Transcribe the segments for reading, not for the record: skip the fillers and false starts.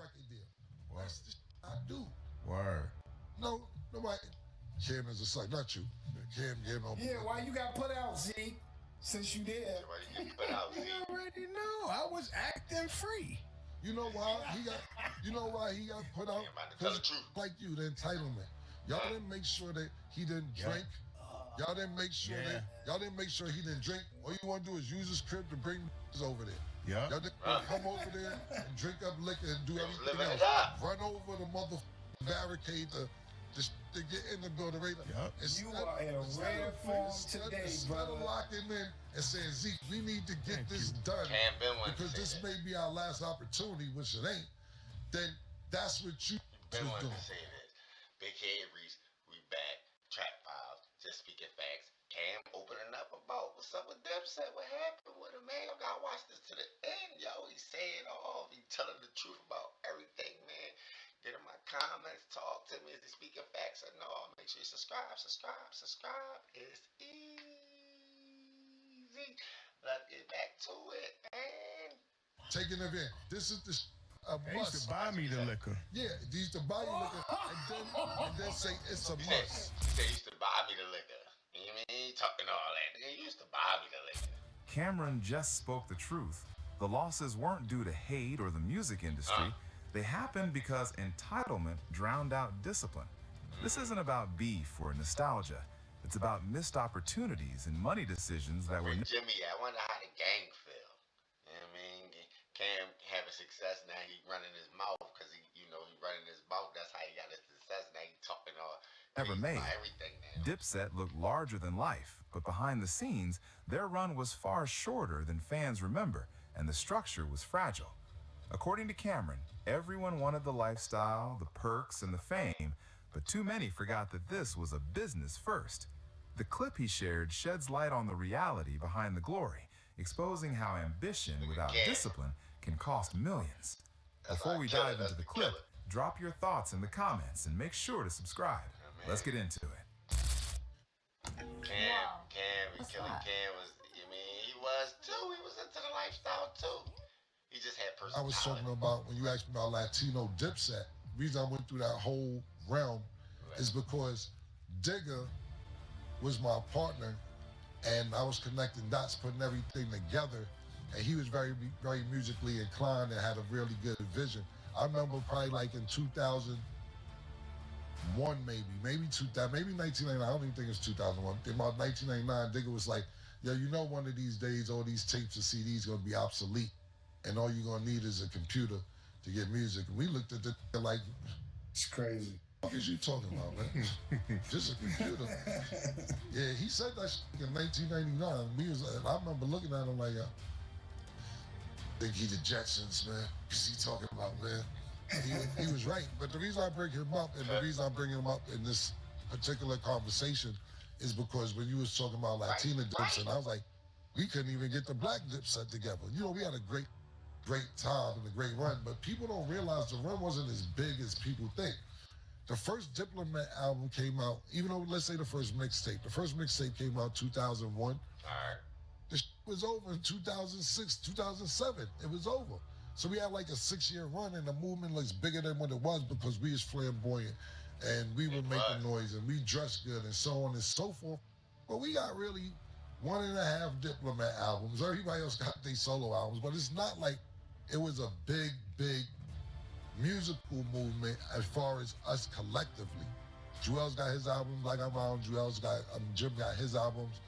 record deal. That's the shit I do. Word. No, nobody. Cam is a suck, not you. Cam, no. Yeah, why you got put out, Z? Since you did. Why you get put out, Z? You already know. I was acting free. You know why he got? You know why he got put out? Because like you, the entitlement. Y'all didn't make sure that he didn't drink. Y'all didn't make sure y'all didn't make sure he didn't drink. All you want to do is use his crib to bring over there. Yeah. Y'all didn't come over there and drink up liquor and do everything else. Run over the mother barricade to get in the building right now. You are in rare form today, instead of locking in and saying, Zeke, we need to get this done because this may be our last opportunity, which it ain't, then that's what you been wanting to say this. BigHeadReese, we back. Trap Files, just speaking facts. Cam opening up about what's up with DIPSET, what happened with him, man. Y'all gotta watch this to the end, yo. He's saying all, he telling the truth about everything, man. Get in my comments, talk to me. Is he speaking facts or no? Make sure you subscribe. It's easy. Let's get back to it, man. Taking it in. This is the they used to buy me the liquor. Yeah, they used to buy you liquor and then say it's a must. They used to buy me the liquor. You know what I mean? Talking all that. They used to buy me the liquor. Camron just spoke the truth. The losses weren't due to hate or the music industry. They happened because entitlement drowned out discipline. This isn't about beef or nostalgia. It's about missed opportunities and money decisions that were... Jimmy, I wonder how the gang feel. You know what I mean? Cam having success, now he running his mouth because he running his mouth. That's how he got his success. Now he talking all never made. Everything now. DIPSET looked larger than life, but behind the scenes, their run was far shorter than fans remember, and the structure was fragile. According to Camron, everyone wanted the lifestyle, the perks, and the fame, but too many forgot that this was a business first. The clip he shared sheds light on the reality behind the glory, exposing how ambition without discipline can cost millions. Before we dive into the clip, drop your thoughts in the comments and make sure to subscribe. Let's get into it. Cam was, he was too. He was into the lifestyle too. He just had personality. I was talking about, when you asked me about Latino DIPSET, the reason I went through that whole realm is because Digger was my partner, and I was connecting dots, putting everything together, and he was very, very musically inclined and had a really good vision. I remember probably like in 2001, maybe 2000, maybe 1999. I don't even think it's 2001. In about 1999, Digger was like, yo, one of these days, all these tapes and CDs gonna be obsolete, and all you're gonna need is a computer to get music. And we looked at it like, it's crazy. What is you talking about, man? Just a computer. Yeah, he said that in 1999. And I remember looking at him like, think he the Jetsons, man. What's he talking about, man? He was right. But the reason I bring him up, and the reason I bring him up in this particular conversation, is because when you was talking about Latina DIPSET, I was like, we couldn't even get the black DIPSET together. We had a great time and a great run, but people don't realize the run wasn't as big as people think. The first Diplomat album came out, even though, let's say the first mixtape came out 2001. The shit was over in 2006, 2007. It was over. So we had like a 6-year run, and the movement looks bigger than what it was because we was flamboyant and we were making noise and we dressed good and so on and so forth. But we got really 1.5 Diplomat albums. Everybody else got their solo albums, but it's not like it was a big musical movement as far as us collectively. Joel's got his albums, like I'm on. Jim got his albums.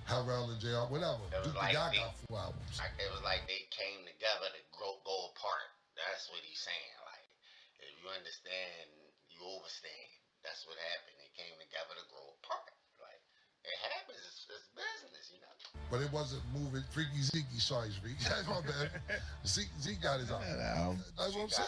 Harrell and JR, whatever. Duke the Guy got 4 albums. It was like they came together to go apart. That's what he's saying. Like, if you understand, you overstand. That's what happened. They came together to grow apart. Like, it happens. It's business, But it wasn't moving. Freaky Zeke, sorry, Zeke. That's my bad. Zeke got his album. That's what I'm saying.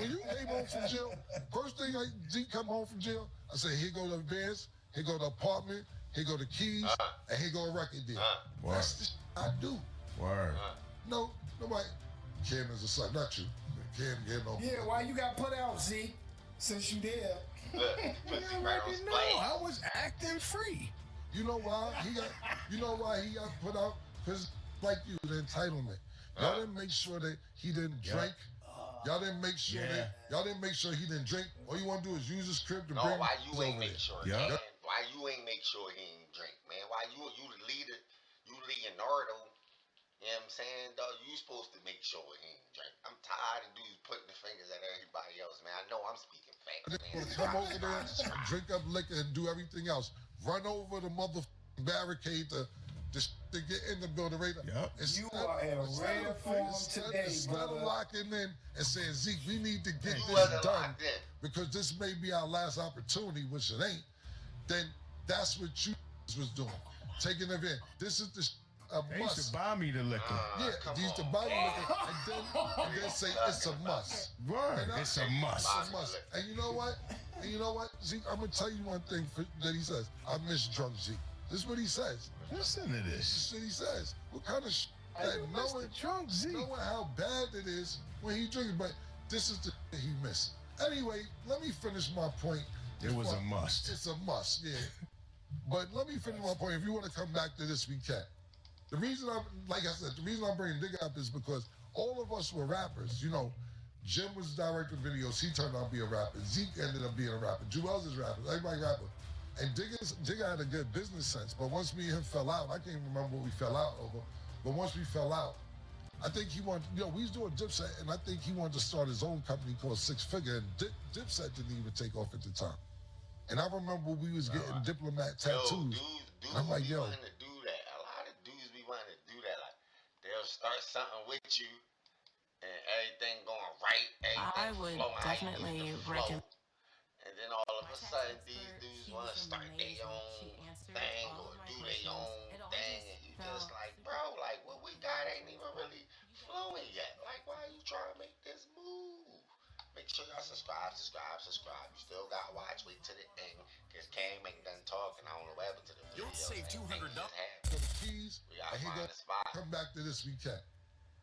When you came home from jail, first thing Zeke come home from jail, I said, here go the Benz, here go the apartment, here go the keys, and here go a record deal. That's the shit I do. Word. No, nobody. Cam is a son, not you. Cam, yeah, why you got put out, Z? Since you did. Look, I was acting free. You know why he got put out? Because like you, the entitlement. Y'all didn't make sure that he didn't drink. Y'all didn't make sure y'all didn't make sure he didn't drink. All you want to do is use his crib to No, bring why you his ain't over make there. sure, Yeah. man? Why you ain't make sure he ain't drink, man? Why you the leader? You Leonardo. You know what I'm saying, dog? You supposed to make sure he ain't drink. I'm tired of dudes putting the fingers at everybody else, man. I know I'm speaking facts, They man. want to come over there, drink up liquor, and do everything else. Run over the motherfucking barricade to get in the building right now. Yep. You are in rare form today, Instead of brother. locking in and saying, Zeke, we need to get You this wasn't done locked in. because this may be our last opportunity, which it ain't, then that's what you was doing. Taking it in. This is a They used must. to buy me the liquor. Yeah, Come they used to on, buy man. liquor and then say it's a must. Word. And It's a must. It's a must. And you know what? Zeke, I'm gonna tell you one thing that he says. I miss drunk Zeke. This is what he says. Listen to This this. is what he says. What kind of that knowing Drunk Z. how bad it is when he drinks, but this is the he missed. Anyway, let me finish my point. It was a must. It's a must, yeah. But let me finish my point. If you want to come back to this, we can. The reason the reason I'm bringing Digga up is because all of us were rappers. You know, Jim was directing videos. He turned out to be a rapper. Zeke ended up being a rapper. Jewels is rapper. Everybody rapper. And Digga had a good business sense. But once me and him fell out, I can't even remember what we fell out over. But once we fell out, I think he wanted, we was doing DIPSET, and I think he wanted to start his own company called Six Figure, and DIPSET didn't even take off at the time. And I remember we was getting diplomat tattoos. Dudes I'm like, be yo. wanting to do that. A lot of dudes be wanting to do that. Like, they'll start something with you, and everything going right, I everything would flowing how you definitely need it to flow. recommend. And then all of a sudden, these dudes want to start their own thing or do their own thing, and you just like, bro, like what we got ain't even really flowing yet. Like, why are you trying to make this move? Make sure y'all subscribe. You still got to watch. Wait till the end, because Cam ain't done talking. I don't know what happened to the video. Don't save $200. For the keys, We gotta and he find gonna a spot. come back to this weekend.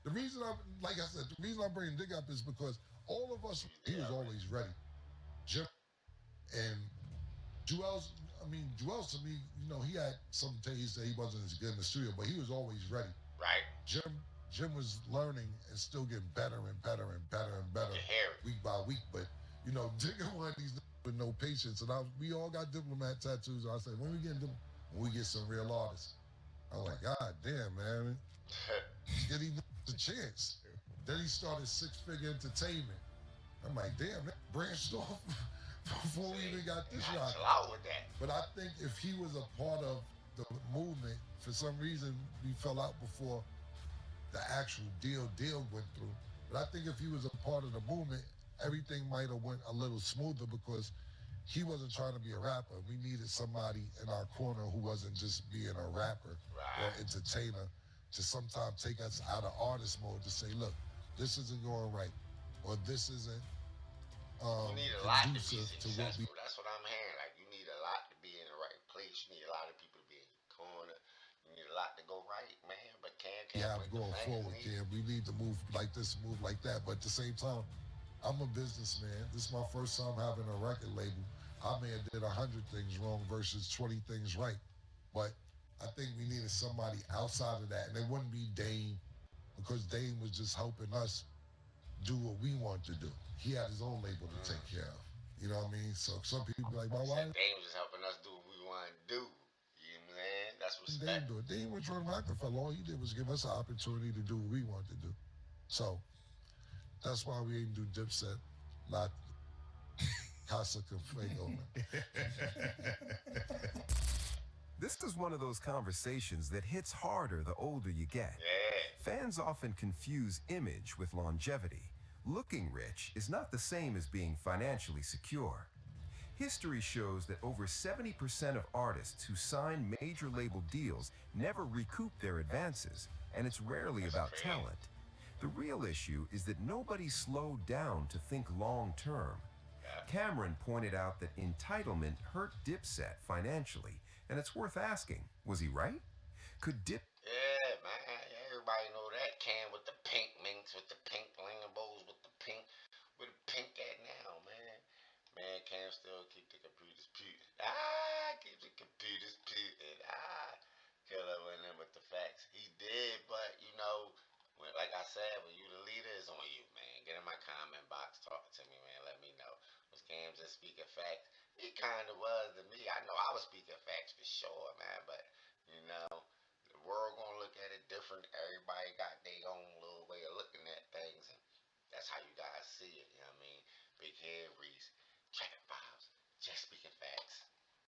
The reason I'm bringing Digga up is because all of us, he was always ready. Jim and Jewels to me, he had some days that he wasn't as good in the studio, but he was always ready. Right. Jim was learning and still getting better and better and better and better You hear it. week by week. But Digga one of these with no patience, and we all got diplomat tattoos. And I said, when we get some real artists, I'm like, God damn, man, get him a chance. Then he started Six Figure Entertainment. I'm like, damn, that branched off before we even got this Chill rock. out with that. But I think if he was a part of the movement, for some reason we fell out before the actual deal went through. But I think if he was a part of the movement, everything might have went a little smoother because he wasn't trying to be a rapper. We needed somebody in our corner who wasn't just being a rapper or entertainer to sometimes take us out of artist mode to say, look, this isn't going right, or this isn't You need a lot to be conducive to what we. successful. That's what I'm hearing. Like, you need a lot to be in the right place. You need a lot of people to be in the corner. You need a lot to go right, man. But can't Yeah, break going the forward, Cam. We need to move like this, move like that. But at the same time, I'm a businessman. This is my first time having a record label. I may have did 100 things wrong versus 20 things right. But I think we needed somebody outside of that. And it wouldn't be Dame, because Dame was just helping us do what we want to do. He had his own label to take care of. You know what I mean? So some people be like, why? Dame was just helping us do what we want to do. You know what I'm saying? That's Dame respect. do it. Dame was trying to Rockefeller. All he did was give us an opportunity to do what we want to do. So that's why we ain't do Dipset, not Casa Con Fuego. This is one of those conversations that hits harder the older you get. Yeah. Fans often confuse image with longevity. Looking rich is not the same as being financially secure. History shows that over 70% of artists who sign major label deals never recoup their advances, and it's rarely about talent. The real issue is that nobody slowed down to think long term. Camron pointed out that entitlement hurt DIPSET financially, and it's worth asking, was he right? Could Yeah, man. Everybody know that. Cam with the pink minks, with the pink Lingabos, with the pink at now, man. Man, Cam still keep the computers putin'. Keep the computers putin'. Killer went in with the facts. He did, but like I said, when you the leader, it's on you, man. Get in my comment. facts. He kind of was to me. I know I was speaking facts for sure, man, but you know, the world gonna look at it different. Everybody got their own little way of looking at things, and that's how you guys see it. You know what I mean? Big Head Reese, Trap Vibes, just speaking facts.